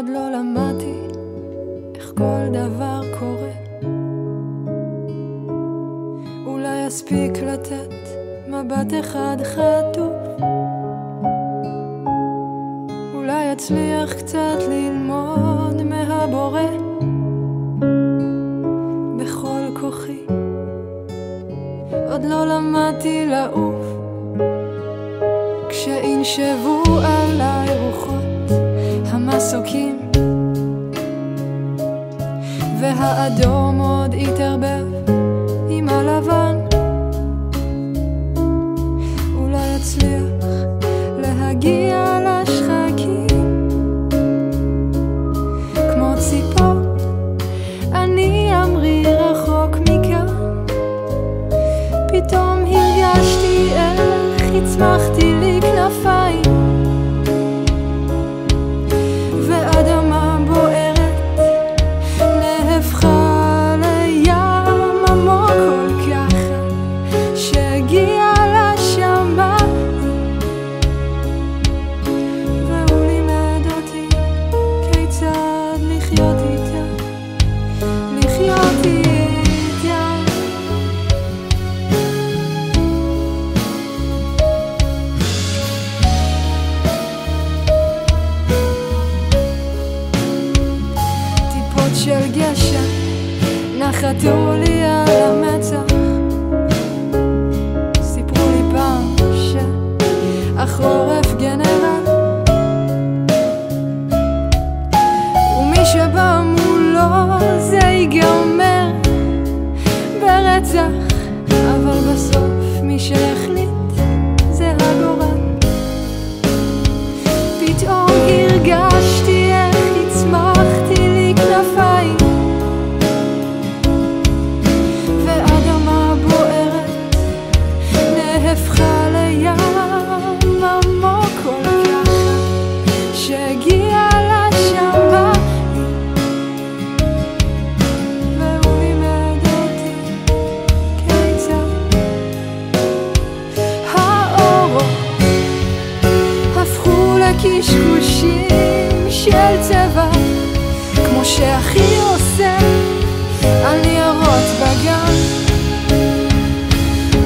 עוד לא למדתי איך כל דבר קורה. אולי אספיק לתת מבט אחד חטוף, אולי אצליח קצת ללמוד מהבורא בכל כוחי. עוד לא למדתי לעוף כשינשבו עליי רוחות המסוקים, והאדום עוד יתערבב עם הלבן. אולי אצליח להגיע לשחקים כמו ציפור, אני אמריא רחוק מכאן. פתאום הרגשתי איך הצמחתי לי כנפיים, ואדמה בוערת נהפכה לים עמוק כל כך שהגיע לשמיים, והוא לימד אותי כיצד לחיות איתה, לחיות איתה. של גשם נחתו לי על המצח, סיפרו לי פעם שהחורף גנרל, ומי שבא מולו זה ייגמר ברצח, אבל בסוף מי שהחליט זה הגורל. פתאום הרגשתי איך הצמחתי לי כנפיים, ואדמה בוערת נהפכה לים עמוק כל כך שהגיע לשמיים, והוא לימד אותי כיצד האורות הפכו לקשקושים של צבע, כמו שאחי עושה על ניירות בגן,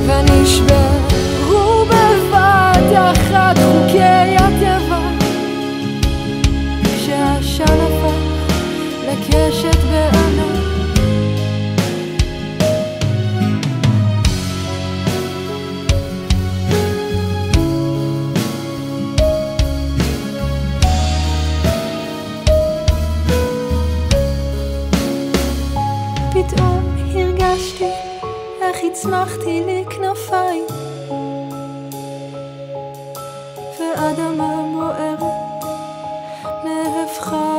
ונשברו בבת אחת חוקי הטבע, כשהעשן הפך לקשת בענן. פתאום הרגשתי איך הצמחתי לי כנפיים, ואדמה בוערת נהפכה